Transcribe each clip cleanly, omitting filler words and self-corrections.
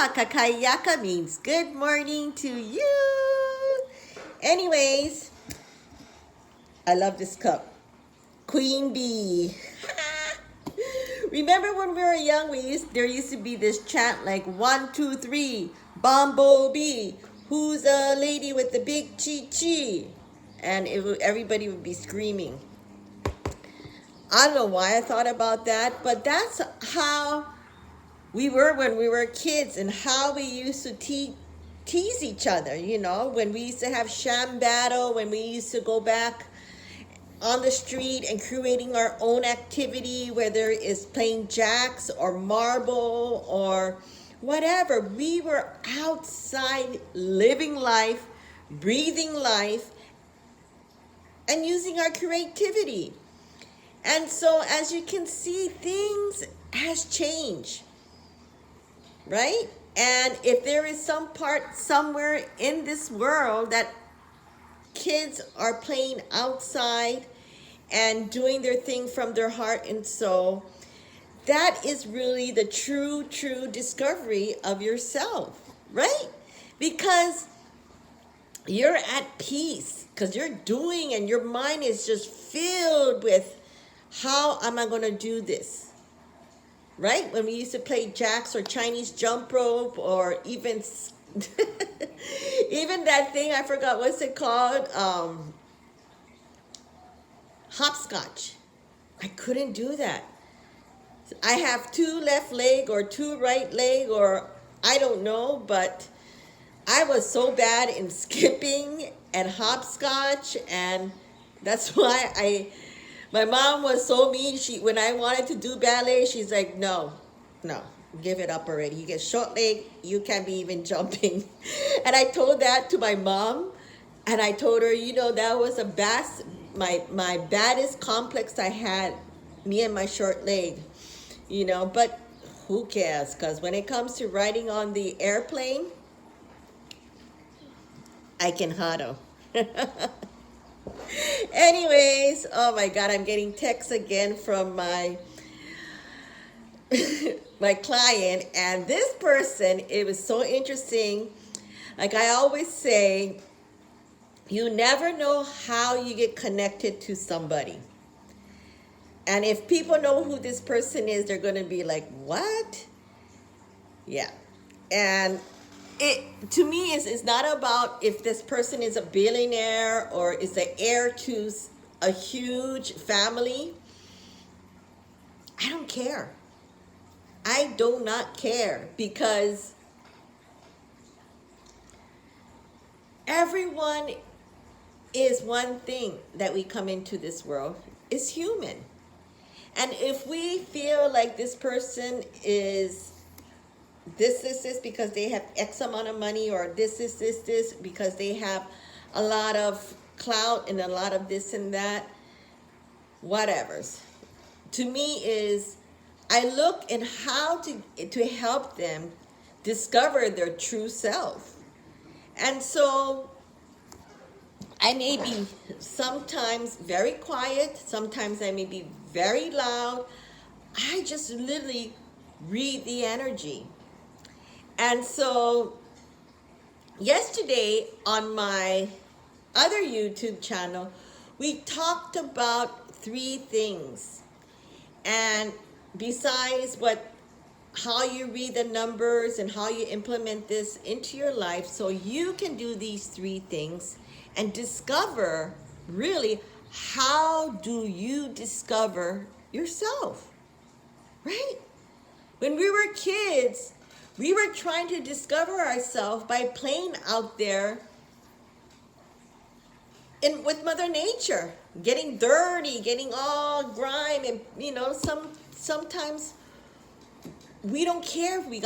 kakayaka means good morning to you. Anyways, I love this cup. Queen Bee. Remember when we were young, there used to be this chant like 1, 2, 3, Bumblebee. Who's a lady with the big chi-chi? And everybody would be screaming. I don't know why I thought about that, but that's how we were when we were kids and how we used to tease each other, you know, when we used to have sham battle, when we used to go back on the street and creating our own activity, whether it's playing jacks or marble or whatever. We were outside living life, breathing life, and using our creativity. And so as you can see, things has changed, right? And if there is some part somewhere in this world that kids are playing outside and doing their thing from their heart and soul, that is really the true discovery of yourself, right? Because you're at peace, because you're doing and your mind is just filled with, how am I going to do this? Right? When we used to play jacks or Chinese jump rope or even even that thing, I forgot what's it called, hopscotch. I couldn't do that. I have 2 left leg or 2 right leg, or I don't know, but I was so bad in skipping and hopscotch, and that's why my mom was so mean. When I wanted to do ballet, she's like, no, give it up already. You get short leg, you can't be even jumping. And I told that to my mom, and I told her, you know, that was my baddest complex I had, me and my short leg, you know, but who cares? Because when it comes to riding on the airplane, I can huddle. Anyways, oh my God, I'm getting texts again from my my client, and this person, it was so interesting. Like I always say, you never know how you get connected to somebody. And if people know who this person is, they're going to be like, what? Yeah. And it, to me, is not about if this person is a billionaire or is the heir to a huge family. I don't care. I do not care, because everyone is one thing that we come into this world is human. And if we feel like this person is this because they have X amount of money, or this because they have a lot of clout and a lot of this and that, whatevers. To me is, I look at how to help them discover their true self. And so I may be sometimes very quiet, sometimes I may be very loud. I just literally read the energy. And so yesterday on my other YouTube channel, we talked about 3 things. And besides how you read the numbers and how you implement this into your life, so you can do these 3 things and discover really, how do you discover yourself, right? When we were kids, we were trying to discover ourselves by playing out there with Mother Nature, getting dirty, getting all grime, and you know, sometimes we don't care if we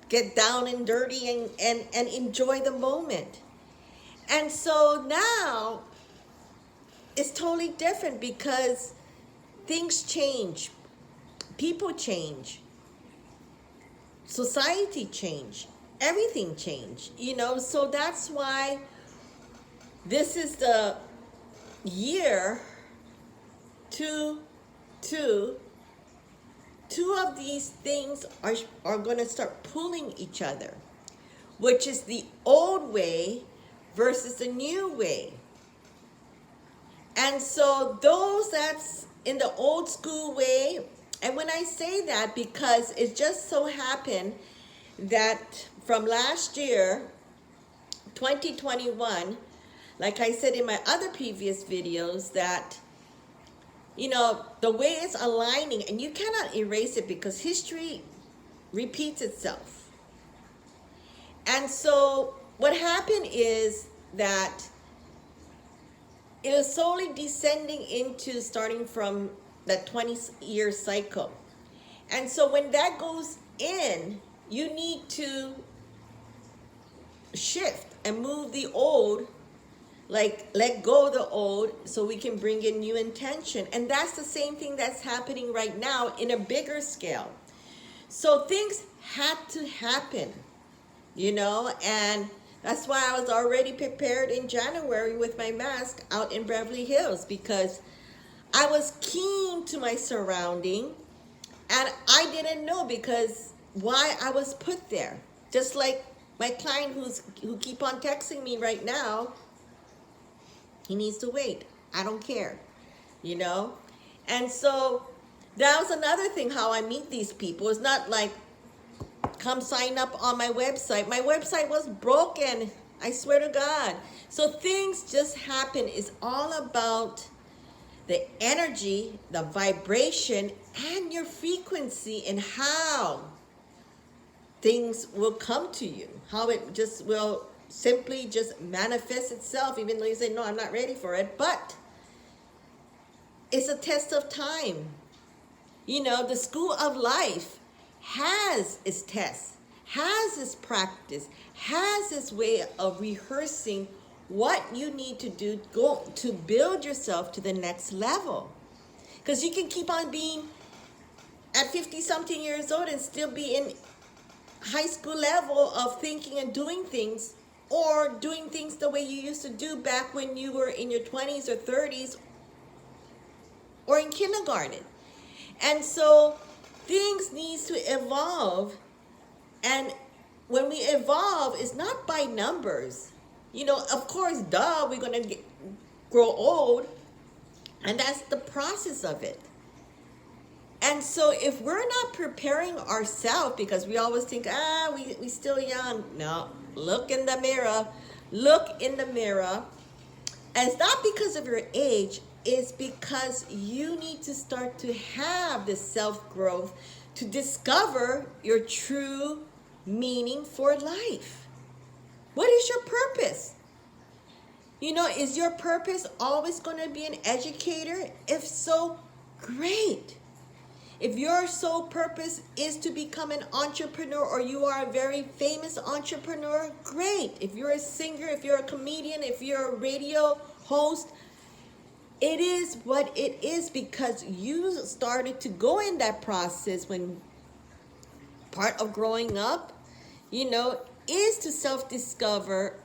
get down and dirty and enjoy the moment. And so now it's totally different, because things change, people change, society change, everything change, you know. So that's why this is the year 2 two of these things are going to start pulling each other, which is the old way versus the new way. And so those that's in the old school way, and when I say that, because it just so happened that from last year, 2021, like I said in my other previous videos, that the way it's aligning, and you cannot erase it because history repeats itself. And so what happened is that it is slowly descending into starting from that 20-year cycle. And so when that goes in, you need to shift and move the old, like let go of the old so we can bring in new intention. And that's the same thing that's happening right now in a bigger scale. So things had to happen, and that's why I was already prepared in January with my mask out in Beverly Hills, because I was keen to my surrounding, and I didn't know because why I was put there. Just like my client who keep on texting me right now, he needs to wait. I don't care, And so that was another thing, how I meet these people. It's not like, come sign up on my website. My website was broken, I swear to God. So things just happen. It's all about the energy, the vibration, and your frequency, and how things will come to you. How it just will simply just manifest itself, even though you say, no, I'm not ready for it. But it's a test of time. The school of life has its tests, has its practice, has its way of rehearsing what you need to do to build yourself to the next level. Because you can keep on being at 50-something years old and still be in high school level of thinking and doing things, or doing things the way you used to do back when you were in your 20s or 30s or in kindergarten. And so things needs to evolve, and when we evolve, it's not by numbers. Of course, we're going to grow old, and that's the process of it. And so if we're not preparing ourselves, because we always think, we still young. No, look in the mirror. Look in the mirror. And it's not because of your age. It's because you need to start to have this self-growth to discover your true meaning for life. What is your purpose? Is your purpose always going to be an educator? If so, great. If your sole purpose is to become an entrepreneur, or you are a very famous entrepreneur, great. If you're a singer, if you're a comedian, if you're a radio host, it is what it is, because you started to go in that process when part of growing up, is to self-discover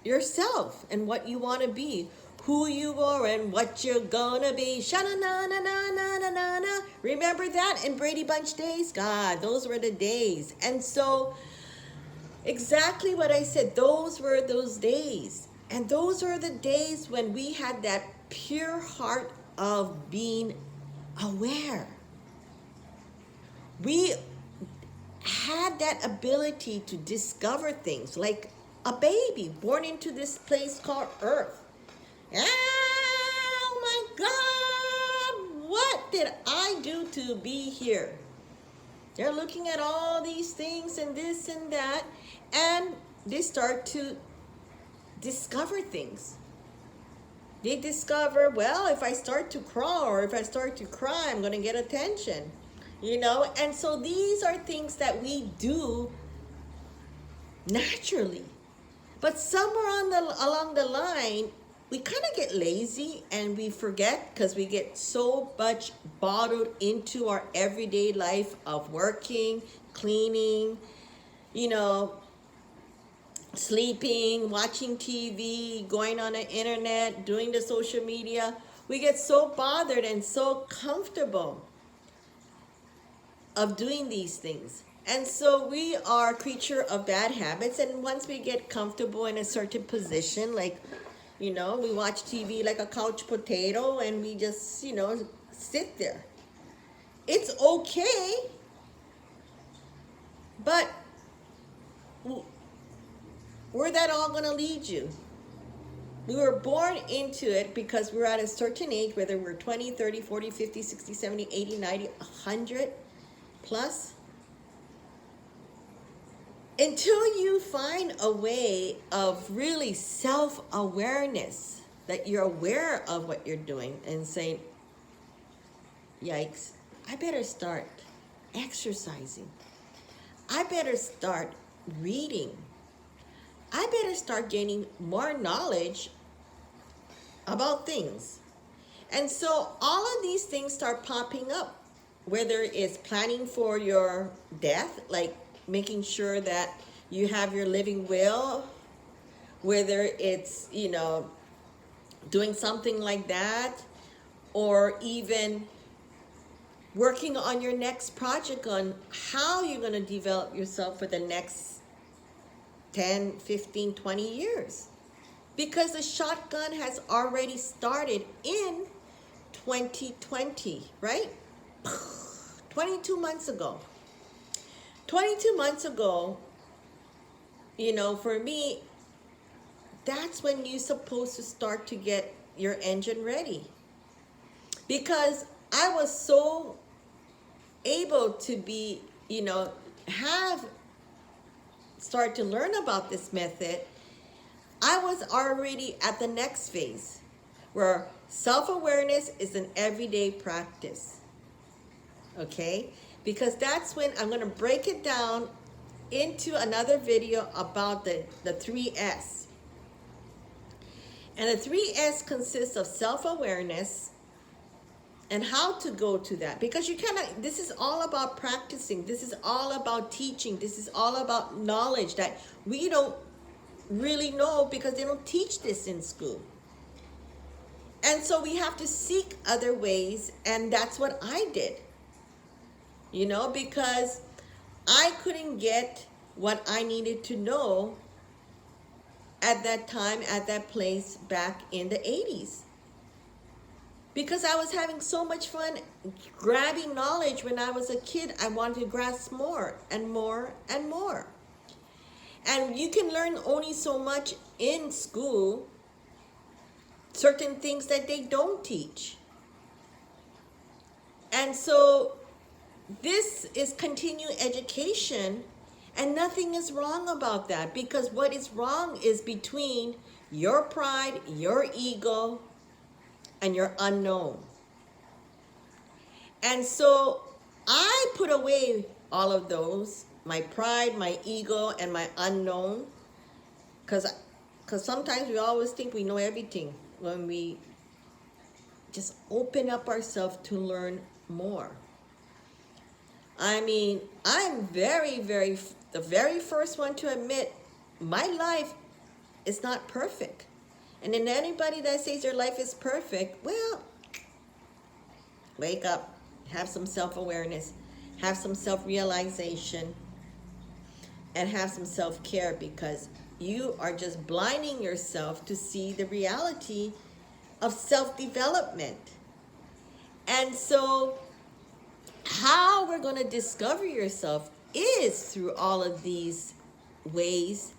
yourself and what you want to be, who you are and what you're gonna be. Sha-na-na-na-na-na-na-na. Remember that in Brady Bunch days? God, those were the days. And so exactly what I said, those were those days. And those are the days when we had that pure heart of being aware. We had that ability to discover things, like a baby born into this place called Earth. Oh my God, what did I do to be here? They're looking at all these things and this and that, and they start to discover things. They discover, well, if I start to crawl or if I start to cry, I'm going to get attention, And so these are things that we do naturally. But somewhere along the line, we kind of get lazy and we forget, because we get so much bottled into our everyday life of working, cleaning, sleeping, watching TV, going on the internet, doing the social media. We get so bothered and so comfortable. of doing these things. And so we are a creature of bad habits. And once we get comfortable in a certain position, like, you know, we watch TV like a couch potato and we just, you know, sit there. It's okay, but where that all going to lead you? We were born into it because we're at a certain age, whether we're 20, 30, 40, 50, 60, 70, 80, 90, 100 plus. Until you find a way of really self-awareness, that you're aware of what you're doing and saying, yikes, I better start exercising. I better start reading. I better start gaining more knowledge about things. And so all of these things start popping up, whether it's planning for your death, like making sure that you have your living will, whether it's, you know, doing something like that, or even working on your next project on how you're going to develop yourself for the next 10, 15, 20 years. Because the shotgun has already started in 2020, right? 22 months ago. 22 months ago, you know, for me, that's when you're supposed to start to get your engine ready. Because I was so able to be, you know, start to learn about this method. I was already at the next phase where self-awareness is an everyday practice. Okay? Because that's when I'm going to break it down into another video about the 3S. And the 3S consists of self-awareness and how to go to that. Because you cannot, this is all about practicing. This is all about teaching. This is all about knowledge that we don't really know because they don't teach this in school. And so we have to seek other ways, and that's what I did. You know, because I couldn't get what I needed to know at that time, at that place back in the 80s. Because I was having so much fun grabbing knowledge when I was a kid. I wanted to grasp more and more and more. And you can learn only so much in school, certain things that they don't teach. And so this is continuing education, and nothing is wrong about that, because what is wrong is between your pride, your ego, and your unknown. And so I put away all of those, my pride, my ego, and my unknown, because sometimes we always think we know everything when we just open up ourselves to learn more. I mean, I'm the very first one to admit my life is not perfect. And then anybody that says their life is perfect, well, wake up, have some self-awareness, have some self-realization, and have some self-care, because you are just blinding yourself to see the reality of self-development. And so how we're going to discover yourself is through all of these ways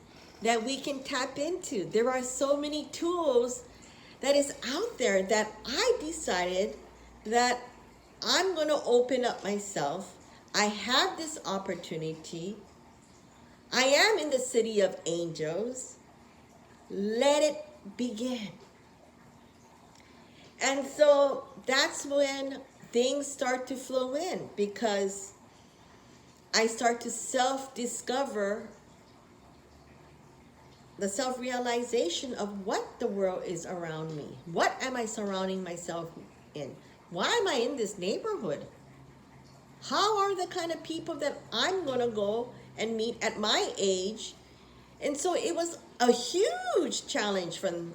that we can tap into. There are so many tools that is out there that I decided that I'm going to open up myself. I have this opportunity. I am in the city of angels. Let it begin. And so that's when things start to flow in, because I start to self-discover the self-realization of what the world is around me. What am I surrounding myself in? Why am I in this neighborhood? How are the kind of people that I'm going to go and meet at my age? And so it was a huge challenge from,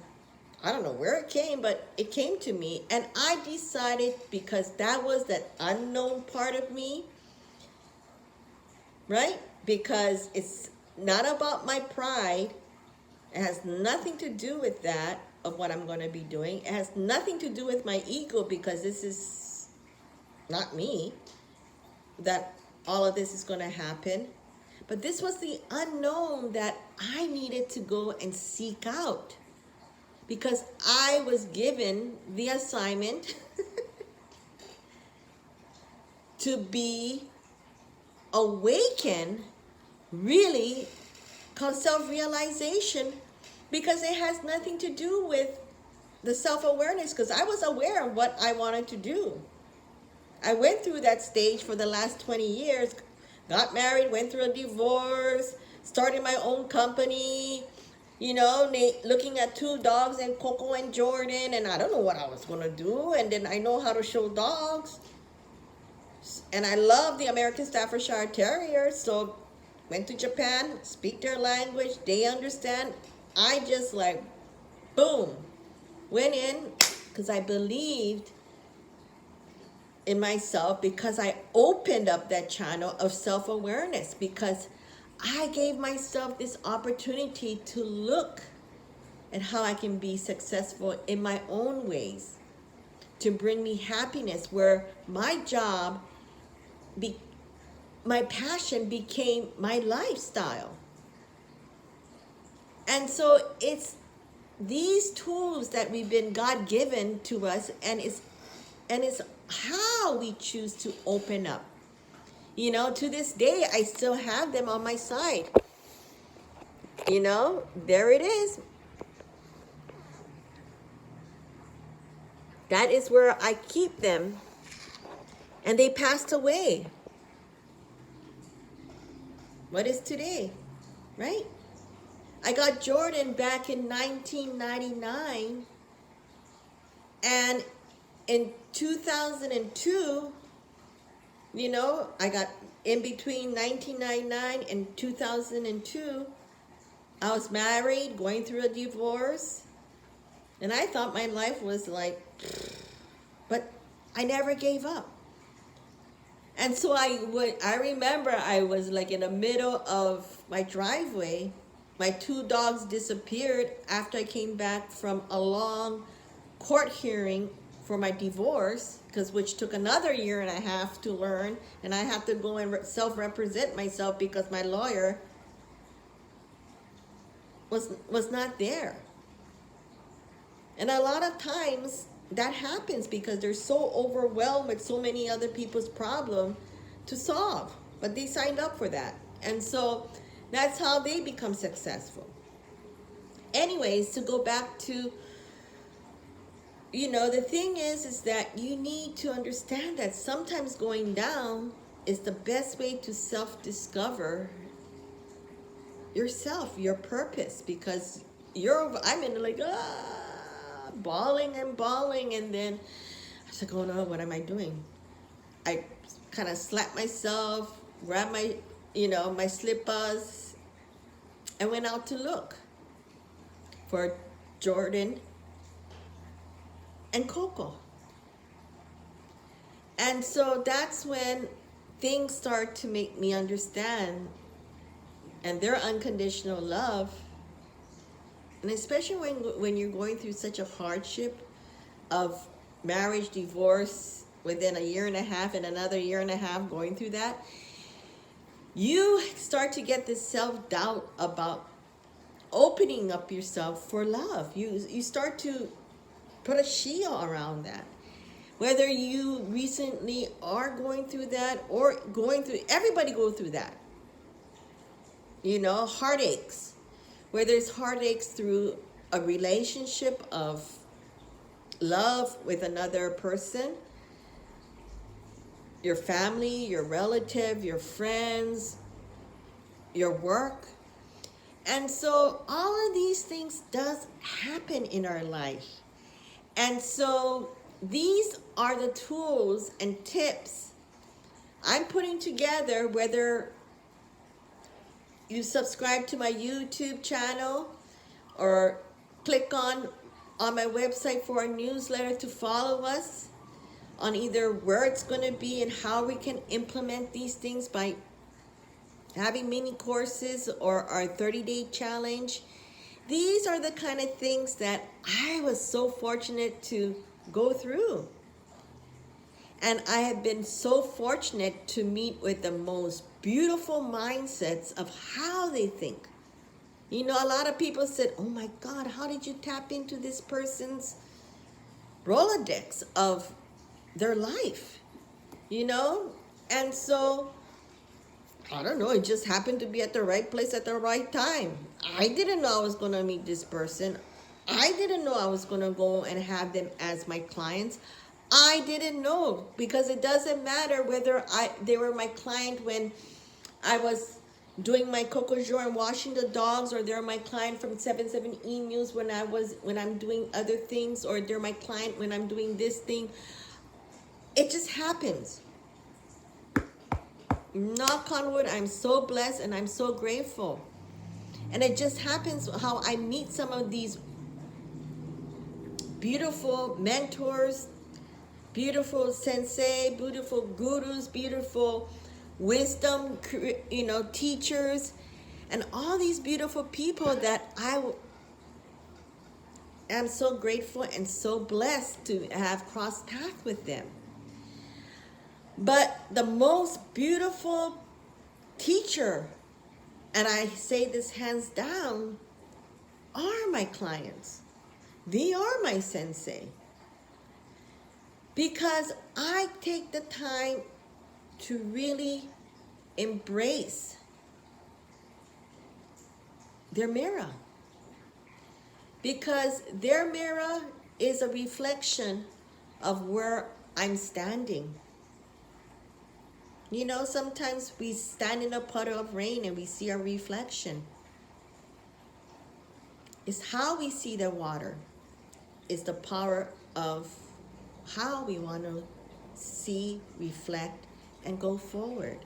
I don't know where it came, but it came to me. And I decided, because that was that unknown part of me, right? Because it's not about my pride. It has nothing to do with that, of what I'm going to be doing. It has nothing to do with my ego, because this is not me, that all of this is going to happen. But this was the unknown that I needed to go and seek out, because I was given the assignment to be awakened, really, called self-realization, because it has nothing to do with the self-awareness, because I was aware of what I wanted to do. I went through that stage for the last 20 years, got married, went through a divorce, started my own company, you know, looking at 2 dogs, and Coco and Jordan, and I don't know what I was going to do. And then I know how to show dogs. And I love the American Staffordshire Terrier, so went to Japan, speak their language, they understand. I just like, boom, went in, because I believed in myself, because I opened up that channel of self-awareness, because I gave myself this opportunity to look at how I can be successful in my own ways, to bring me happiness, where my job, my passion became my lifestyle. And so it's these tools that we've been God-given to us, and it's how we choose to open up. You know, to this day, I still have them on my side. You know, there it is. That is where I keep them. And they passed away. What is today, right? I got Jordan back in 1999. And in 2002, you know, I got in between 1999 and 2002, I was married, going through a divorce, and I thought my life was like, but I never gave up. And so I remember I was like in the middle of my driveway. My 2 dogs disappeared after I came back from a long court hearing for my divorce, which took another 1.5 years to learn, and I had to go and self-represent myself because my lawyer was not there. And a lot of times that happens because they're so overwhelmed with so many other people's problems to solve, but they signed up for that, and so that's how they become successful. Anyways, to go back to, you know, the thing is that you need to understand that sometimes going down is the best way to self-discover yourself, your purpose, because I'm in like, bawling, and then I was like, oh no, what am I doing? I kind of slapped myself, grabbed my, my slippers, and went out to look for Jordan and Coco. And so that's when things start to make me understand, and their unconditional love, and especially when you're going through such a hardship of marriage, divorce, within 1.5 years and another 1.5 years going through that, you start to get this self-doubt about opening up yourself for love. You start to put a shield around that. Whether you recently are going through that or everybody go through that. Heartaches. Whether it's heartaches through a relationship of love with another person, your family, your relative, your friends, your work. And so all of these things does happen in our life. And so these are the tools and tips I'm putting together, whether you subscribe to my YouTube channel or click on my website for a newsletter to follow us on either where it's going to be and how we can implement these things by having mini courses or our 30-day challenge. These are the kind of things that I was so fortunate to go through. And I have been so fortunate to meet with the most beautiful mindsets of how they think. You know, a lot of people said, oh my God, how did you tap into this person's Rolodex of their life? You know? And so, I don't know, it just happened to be at the right place at the right time. I didn't know I was going to meet this person. I didn't know I was going to go and have them as my clients. I didn't know, because it doesn't matter whether they were my client when I was doing my Cocojor and washing the dogs, or they're my client from 77 Emus when I'm doing other things, or they're my client when I'm doing this thing. It just happens. Knock on wood, I'm so blessed and I'm so grateful. And it just happens how I meet some of these beautiful mentors, beautiful sensei, beautiful gurus, beautiful wisdom, you know, teachers, and all these beautiful people that I am so grateful and so blessed to have crossed paths with them. But the most beautiful teacher, and I say this hands down, are my clients. They are my sensei. Because I take the time to really embrace their mirror. Because their mirror is a reflection of where I'm standing. You know, sometimes we stand in a puddle of rain and we see our reflection. It's how we see the water. It's the power of how we want to see, reflect, and go forward.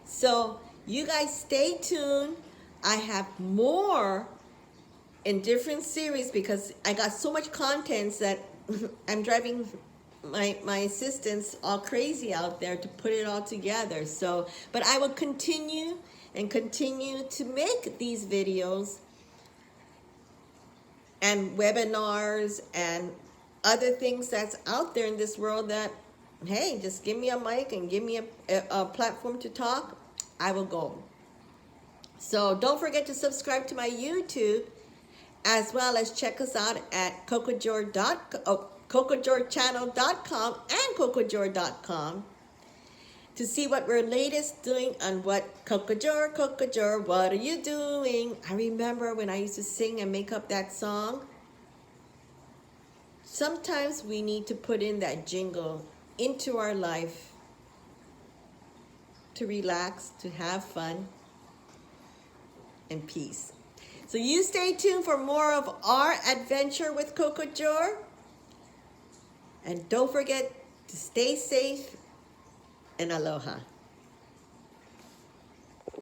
So you guys stay tuned. I have more in different series because I got so much content that I'm driving my assistants all crazy out there to put it all together. So, but I will continue to make these videos and webinars and other things that's out there in this world that, hey, just give me a mic and give me a platform to talk, I will go. So don't forget to subscribe to my YouTube, as well as check us out at cocojorchannel.com and cocojor.com to see what we're latest doing on what Cocojor, what are you doing? I remember when I used to sing and make up that song. Sometimes we need to put in that jingle into our life to relax, to have fun, and peace. So you stay tuned for more of our adventure with Cocojor. And don't forget to stay safe and aloha.